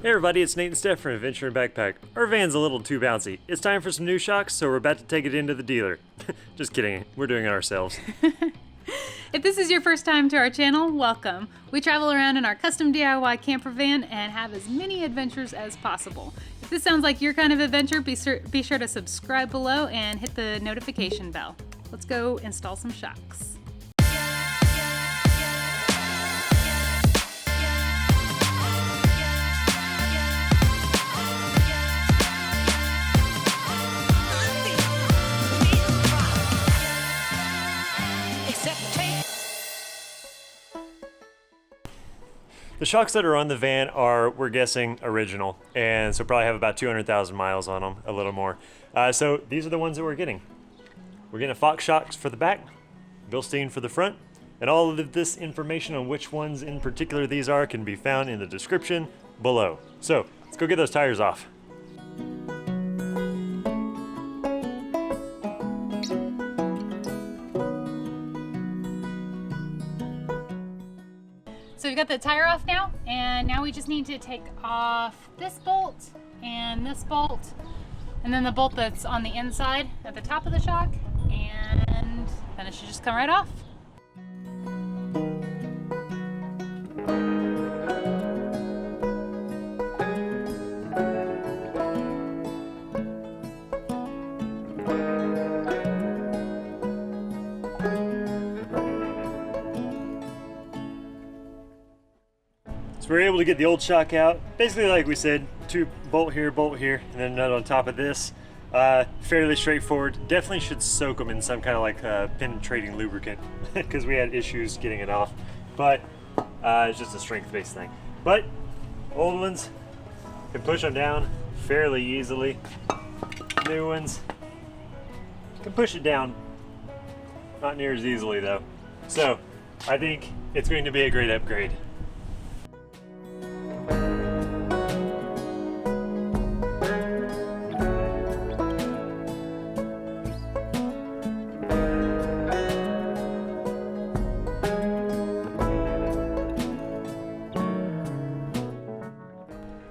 Hey everybody, it's Nate and Steph from Adventure and Backpack. Our van's a little too bouncy. It's time for some new shocks, so we're about to take it into the dealer. Just kidding, we're doing it ourselves. If this is your first time to our channel, welcome. We travel around in our custom DIY camper van and have as many adventures as possible. If this sounds like your kind of adventure, be sure to subscribe below and hit the notification bell. Let's go install some shocks. The shocks that are on the van are, we're guessing, original, and so probably have about 200,000 miles on them, a little more. So these are the ones that we're getting. We're getting a Fox shocks for the back, Bilstein for the front, and all of this information on which ones in particular these are can be found in the description below. So let's go get those tires off. So we've got the tire off now, and now we just need to take off this bolt, and then the bolt that's on the inside at the top of the shock, and then it should just come right off. So we were able to get the old shock out. Basically, like we said, two bolt here, and then another on top of this. Fairly straightforward. Definitely should soak them in some kind of like penetrating lubricant because we had issues getting it off. But it's just a strength-based thing. But old ones can push them down fairly easily. New ones can push it down, not near as easily though. So I think it's going to be a great upgrade.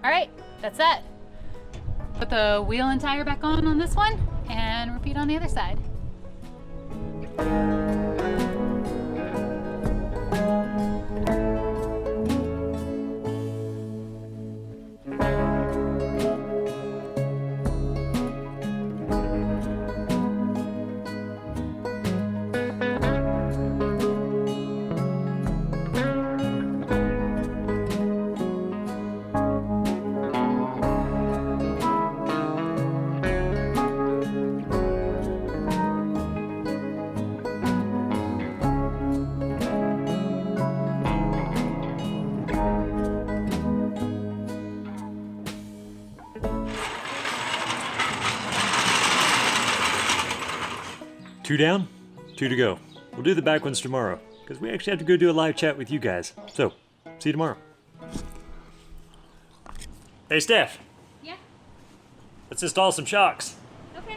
Alright, that's it. Put the wheel and tire back on this one, and repeat on the other side. Two down, two to go. We'll do the back ones tomorrow because we actually have to go do a live chat with you guys. So, see you tomorrow. Hey, Steph. Yeah? Let's install some shocks. Okay.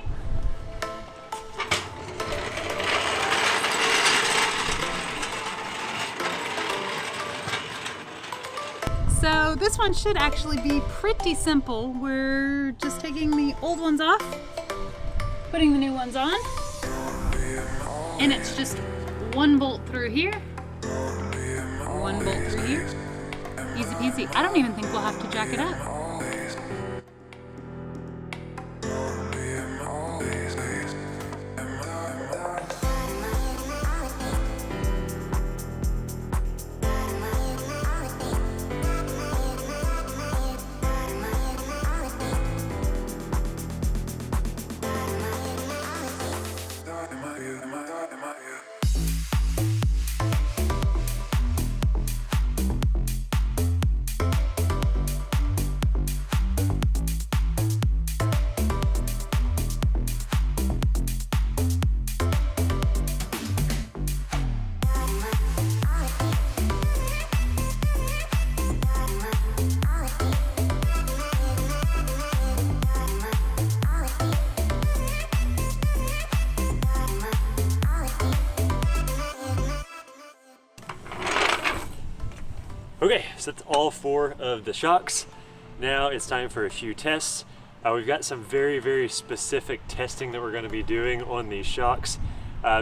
So this one should actually be pretty simple. We're just taking the old ones off, putting the new ones on. And it's just one bolt through here, one bolt through here. Easy peasy. I don't even think we'll have to jack it up. Okay, so that's all four of the shocks. Now it's time for a few tests. We've got some very specific testing that we're going to be doing on these shocks,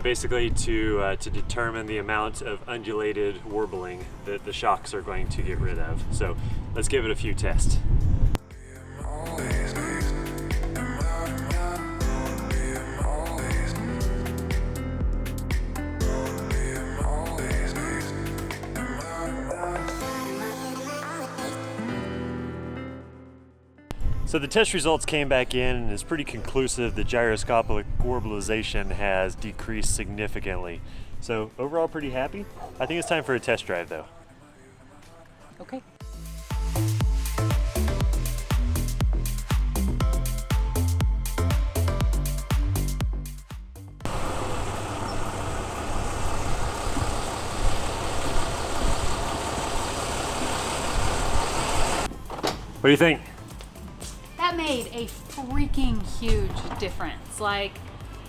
basically to determine the amount of undulated warbling that the shocks are going to get rid of. So let's give it a few tests. So the test results came back in and it's pretty conclusive. The gyroscopic warblerization has decreased significantly. So overall pretty happy. I think it's time for a test drive though. Okay. What do you think? That made a freaking huge difference. Like,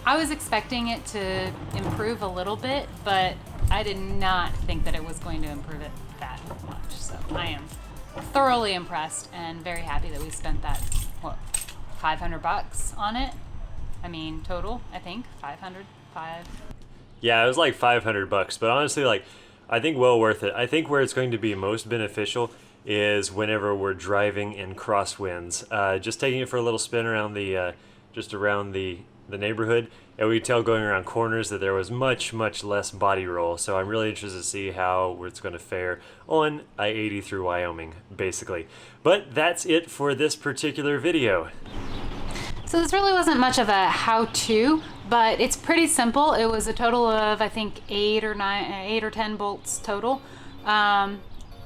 I was expecting it to improve a little bit, but I did not think that it was going to improve it that much. So I am thoroughly impressed and very happy that we spent that, what, $500 on it? I mean, total, I think, 500, Yeah, it was like $500, but honestly, like, I think well worth it. I think where it's going to be most beneficial is whenever we're driving in crosswinds. Just taking it for a little spin around the, just around the neighborhood, and we could tell going around corners that there was much less body roll. So I'm really interested to see how it's going to fare on I-80 through Wyoming, basically. But that's it for this particular video. So this really wasn't much of a how-to, but it's pretty simple. It was a total of, I think, 8 or 10 bolts total.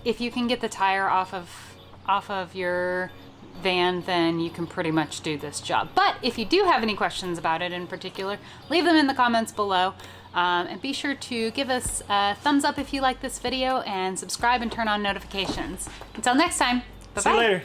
If you can get the tire off of your van, then you can pretty much do this job. But if you do have any questions about it in particular, leave them in the comments below. And be sure to give us a thumbs up if you like this video, and subscribe and turn on notifications. Until next time, bye-bye. See you later.